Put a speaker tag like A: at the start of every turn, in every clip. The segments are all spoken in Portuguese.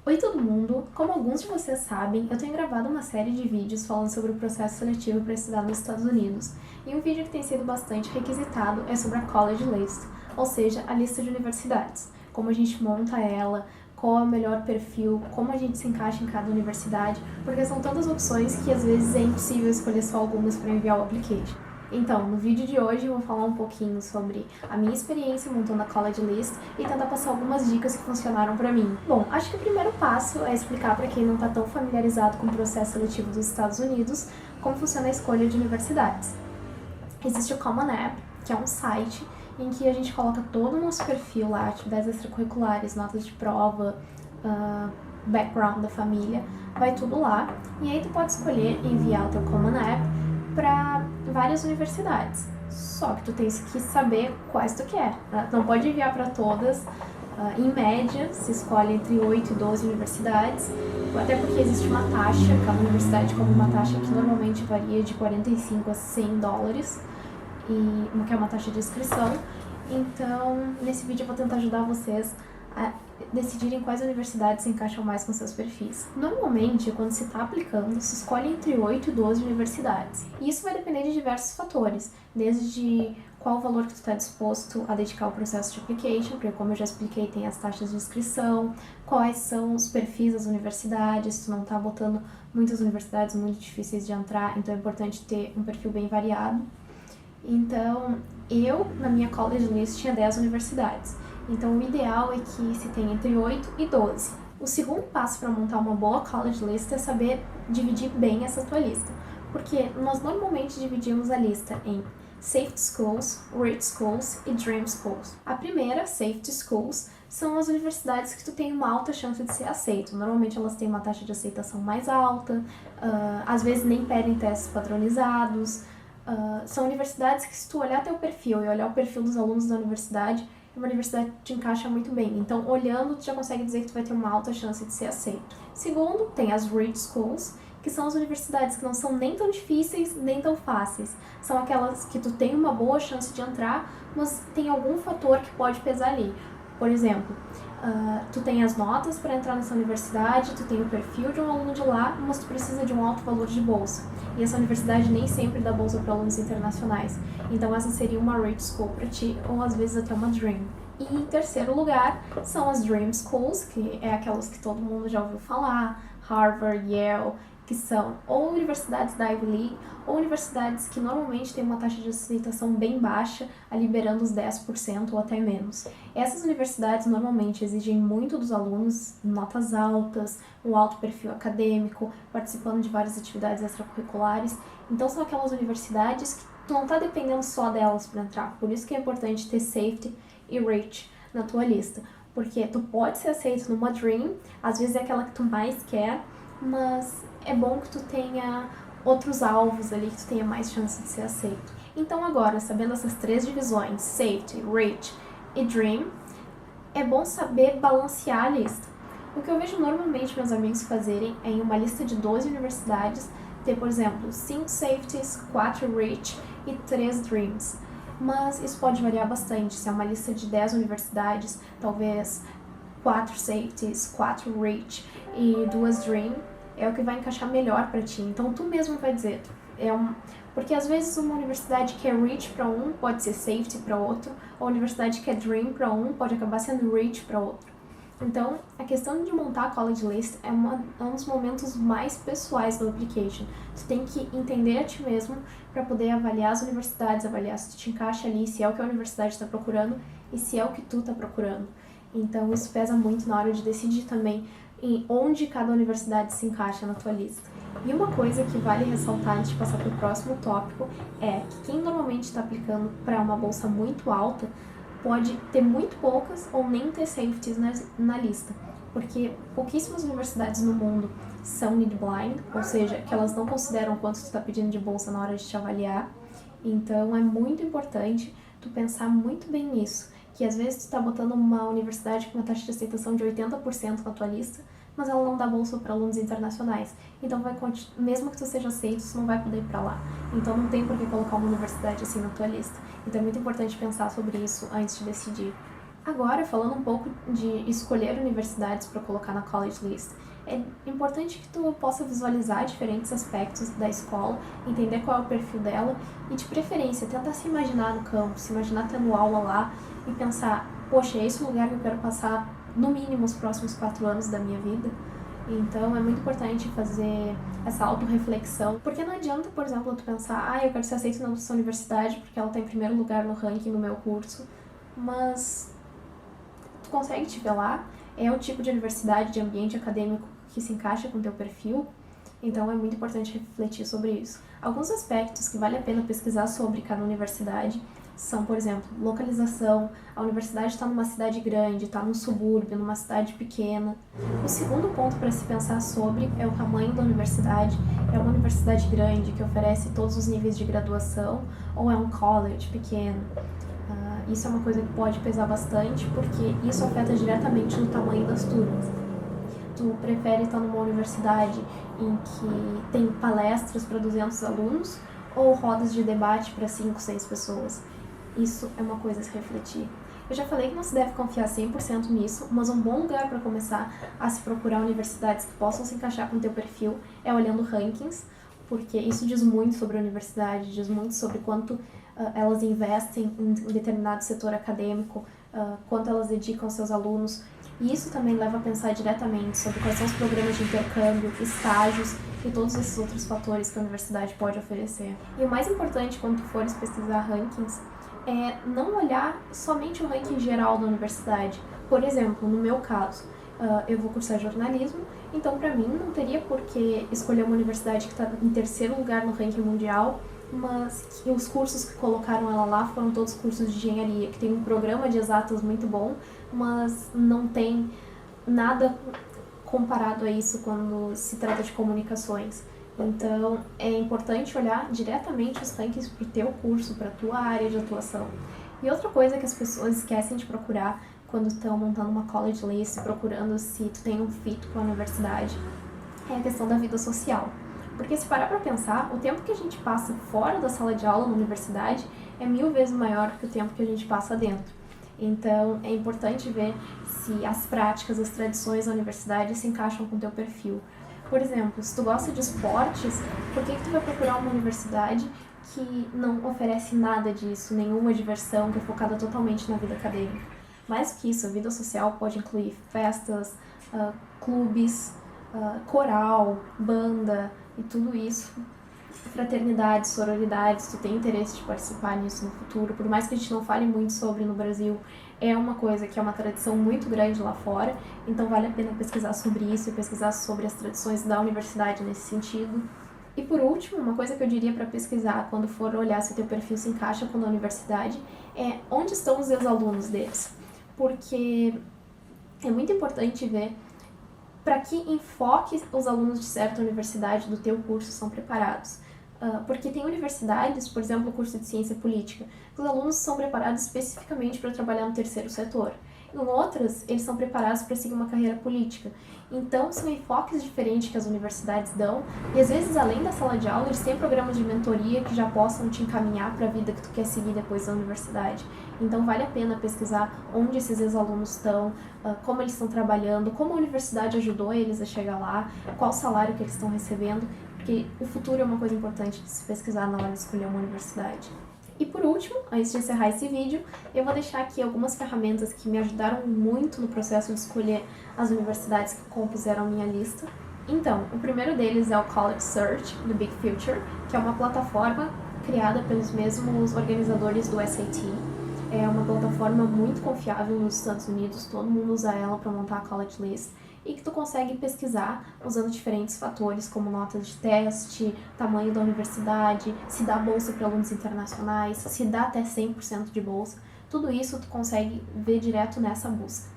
A: Oi todo mundo! Como alguns de vocês sabem, eu tenho gravado uma série de vídeos falando sobre o processo seletivo para estudar nos Estados Unidos, e um vídeo que tem sido bastante requisitado é sobre a College List, ou seja, a lista de universidades, como a gente monta ela, qual é o melhor perfil, como a gente se encaixa em cada universidade, porque são tantas opções que às vezes é impossível escolher só algumas para enviar o application. Então, no vídeo de hoje eu vou falar um pouquinho sobre a minha experiência montando a College List e tentar passar algumas dicas que funcionaram pra mim. Bom, acho que o primeiro passo é explicar para quem não está tão familiarizado com o processo seletivo dos Estados Unidos como funciona a escolha de universidades. Existe o Common App, que é um site em que a gente coloca todo o nosso perfil lá, atividades extracurriculares, notas de prova, background da família, vai tudo lá. E aí tu pode escolher enviar o teu Common App para várias universidades. Só que tu tens que saber quais tu quer. Tá? Não pode enviar para todas. Em média, se escolhe entre 8 e 12 universidades, até porque existe uma taxa, cada universidade cobra uma taxa que normalmente varia de 45 a 100 dólares, que é uma taxa de inscrição. Então, nesse vídeo eu vou tentar ajudar vocês a decidirem quais universidades se encaixam mais com seus perfis. Normalmente, quando se está aplicando, se escolhe entre 8 e 12 universidades. E isso vai depender de diversos fatores, desde qual o valor que tu está disposto a dedicar ao processo de application, porque como eu já expliquei, tem as taxas de inscrição, quais são os perfis das universidades, tu não está botando muitas universidades muito difíceis de entrar, então é importante ter um perfil bem variado. Então, eu, na minha college list, tinha 10 universidades. Então, o ideal é que se tenha entre 8 e 12. O segundo passo para montar uma boa college list é saber dividir bem essa tua lista. Porque nós normalmente dividimos a lista em Safety Schools, Rich Schools e Dream Schools. A primeira, Safety Schools, são as universidades que tu tem uma alta chance de ser aceito. Normalmente elas têm uma taxa de aceitação mais alta, às vezes nem pedem testes padronizados. São universidades que, se tu olhar teu perfil e olhar o perfil dos alunos da universidade, uma universidade te encaixa muito bem. Então, olhando, tu já consegue dizer que tu vai ter uma alta chance de ser aceito. Segundo, tem as Rich Schools, que são as universidades que não são nem tão difíceis, nem tão fáceis. São aquelas que tu tem uma boa chance de entrar, mas tem algum fator que pode pesar ali. Por exemplo, tu tem as notas para entrar nessa universidade, tu tem o perfil de um aluno de lá, mas tu precisa de um alto valor de bolsa. E essa universidade nem sempre dá bolsa para alunos internacionais. Então essa seria uma Rich School para ti, ou às vezes até uma Dream. E em terceiro lugar são as Dream Schools, que é aquelas que todo mundo já ouviu falar, Harvard, Yale, que são ou universidades da Ivy League ou universidades que normalmente têm uma taxa de aceitação bem baixa, liberando os 10% ou até menos. Essas universidades normalmente exigem muito dos alunos, notas altas, um alto perfil acadêmico, participando de várias atividades extracurriculares. Então são aquelas universidades que tu não está dependendo só delas para entrar. Por isso que é importante ter Safety e Rich na tua lista. Porque tu pode ser aceito numa Dream, às vezes é aquela que tu mais quer, mas é bom que tu tenha outros alvos ali, que tu tenha mais chance de ser aceito. Então agora, sabendo essas três divisões, Safety, Rich e Dream, é bom saber balancear a lista. O que eu vejo normalmente meus amigos fazerem é, em uma lista de 12 universidades, ter, por exemplo, 5 Safeties, 4 Rich e 3 Dreams. Mas isso pode variar bastante. Se é uma lista de 10 universidades, talvez 4 Safeties, 4 Rich e 2 Dream é o que vai encaixar melhor para ti. Então tu mesmo vai dizer, porque às vezes uma universidade que é Rich para um pode ser Safety para outro, ou a universidade que é Dream para um pode acabar sendo Rich para outro. Então, a questão de montar a College List é um dos momentos mais pessoais do application. Tu tem que entender a ti mesmo para poder avaliar as universidades, avaliar se tu te encaixa ali, se é o que a universidade está procurando e se é o que tu está procurando. Então, isso pesa muito na hora de decidir também em onde cada universidade se encaixa na tua lista. E uma coisa que vale ressaltar antes de passar para o próximo tópico é que quem normalmente está aplicando para uma bolsa muito alta pode ter muito poucas ou nem ter safeties na lista, porque pouquíssimas universidades no mundo são need blind, ou seja, que elas não consideram quanto tu está pedindo de bolsa na hora de te avaliar. Então é muito importante tu pensar muito bem nisso, que às vezes tu está botando uma universidade com uma taxa de aceitação de 80% na tua lista, mas ela não dá bolsa para alunos internacionais. Então, mesmo que tu seja aceito, tu não vai poder ir para lá. Então, não tem por que colocar uma universidade assim na tua lista. Então, é muito importante pensar sobre isso antes de decidir. Agora, falando um pouco de escolher universidades para colocar na College List, é importante que tu possa visualizar diferentes aspectos da escola, entender qual é o perfil dela e, de preferência, tentar se imaginar no campus, se imaginar tendo aula lá e pensar, poxa, é esse o lugar que eu quero passar no mínimo os próximos 4 anos da minha vida? Então, é muito importante fazer essa autorreflexão, porque não adianta, por exemplo, tu pensar, eu quero ser aceito nessa universidade porque ela está em primeiro lugar no ranking do meu curso, mas tu consegue te ver lá, é o tipo de universidade, de ambiente acadêmico que se encaixa com o teu perfil, então é muito importante refletir sobre isso. Alguns aspectos que vale a pena pesquisar sobre cada universidade são, por exemplo, localização. A universidade está numa cidade grande, está num subúrbio, numa cidade pequena. O segundo ponto para se pensar sobre é o tamanho da universidade. É uma universidade grande que oferece todos os níveis de graduação ou é um college pequeno? Isso é uma coisa que pode pesar bastante porque isso afeta diretamente no tamanho das turmas. Tu prefere estar numa universidade em que tem palestras para 200 alunos ou rodas de debate para 5, 6 pessoas? Isso é uma coisa a se refletir. Eu já falei que não se deve confiar 100% nisso, mas um bom lugar para começar a se procurar universidades que possam se encaixar com o teu perfil é olhando rankings, porque isso diz muito sobre a universidade, diz muito sobre quanto elas investem em determinado setor acadêmico, quanto elas dedicam aos seus alunos. E isso também leva a pensar diretamente sobre quais são os programas de intercâmbio, estágios e todos esses outros fatores que a universidade pode oferecer. E o mais importante quando tu fores pesquisar rankings é não olhar somente o ranking geral da universidade. Por exemplo, no meu caso, eu vou cursar jornalismo, então para mim não teria por que escolher uma universidade que está em terceiro lugar no ranking mundial, mas que os cursos que colocaram ela lá foram todos cursos de engenharia, que tem um programa de exatas muito bom, mas não tem nada comparado a isso quando se trata de comunicações. Então, é importante olhar diretamente os rankings para o teu curso, para a tua área de atuação. E outra coisa que as pessoas esquecem de procurar quando estão montando uma college list, procurando se tu tem um fit com a universidade, é a questão da vida social. Porque se parar para pensar, o tempo que a gente passa fora da sala de aula na universidade é 1000 vezes maior que o tempo que a gente passa dentro. Então, é importante ver se as práticas, as tradições da universidade se encaixam com o teu perfil. Por exemplo, se tu gosta de esportes, por que tu vai procurar uma universidade que não oferece nada disso, nenhuma diversão, que é focada totalmente na vida acadêmica? Mais do que isso, a vida social pode incluir festas, clubes, coral, banda e tudo isso. Fraternidade, sororidade, se tu tem interesse de participar nisso no futuro, por mais que a gente não fale muito sobre no Brasil, é uma coisa que é uma tradição muito grande lá fora, então vale a pena pesquisar sobre isso e pesquisar sobre as tradições da universidade nesse sentido. E por último, uma coisa que eu diria para pesquisar quando for olhar se o teu perfil se encaixa com a universidade é onde estão os ex-alunos deles, porque é muito importante ver para que enfoque os alunos de certa universidade do teu curso são preparados. Porque tem universidades, por exemplo, o curso de ciência política, que os alunos são preparados especificamente para trabalhar no terceiro setor. Em outras, eles são preparados para seguir uma carreira política. Então, são enfoques diferentes que as universidades dão, e às vezes, além da sala de aula, eles têm programas de mentoria que já possam te encaminhar para a vida que tu quer seguir depois da universidade. Então, vale a pena pesquisar onde esses ex-alunos estão, como eles estão trabalhando, como a universidade ajudou eles a chegar lá, qual salário que eles estão recebendo, porque o futuro é uma coisa importante de se pesquisar na hora de escolher uma universidade. E por último, antes de encerrar esse vídeo, eu vou deixar aqui algumas ferramentas que me ajudaram muito no processo de escolher as universidades que compuseram a minha lista. Então, o primeiro deles é o College Search, do Big Future, que é uma plataforma criada pelos mesmos organizadores do SAT. É uma plataforma muito confiável nos Estados Unidos, todo mundo usa ela para montar a College List, e que tu consegue pesquisar usando diferentes fatores como notas de teste, tamanho da universidade, se dá bolsa para alunos internacionais, se dá até 100% de bolsa. Tudo isso tu consegue ver direto nessa busca.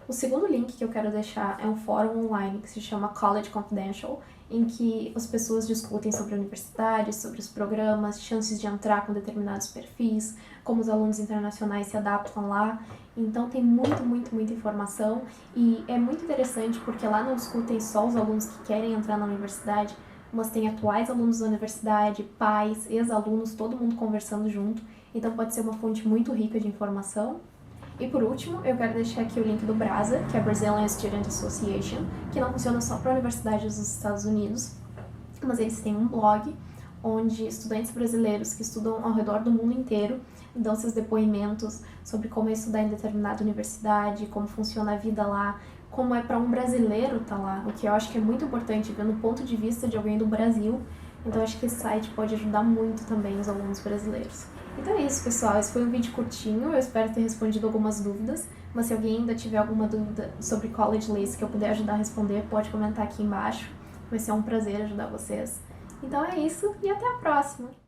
A: O segundo link que eu quero deixar é um fórum online que se chama College Confidential, em que as pessoas discutem sobre a universidade, sobre os programas, chances de entrar com determinados perfis, como os alunos internacionais se adaptam lá. Então tem muita informação e é muito interessante porque lá não discutem só os alunos que querem entrar na universidade, mas tem atuais alunos da universidade, pais, ex-alunos, todo mundo conversando junto. Então pode ser uma fonte muito rica de informação. E por último, eu quero deixar aqui o link do BRASA, que é a Brazilian Student Association, que não funciona só para universidades dos Estados Unidos, mas eles têm um blog onde estudantes brasileiros que estudam ao redor do mundo inteiro dão seus depoimentos sobre como é estudar em determinada universidade, como funciona a vida lá, como é para um brasileiro estar lá, o que eu acho que é muito importante, vendo o ponto de vista de alguém do Brasil. Então acho que esse site pode ajudar muito também os alunos brasileiros. Então é isso, pessoal. Esse foi um vídeo curtinho, eu espero ter respondido algumas dúvidas, mas se alguém ainda tiver alguma dúvida sobre College List que eu puder ajudar a responder, pode comentar aqui embaixo. Vai ser um prazer ajudar vocês. Então é isso e até a próxima!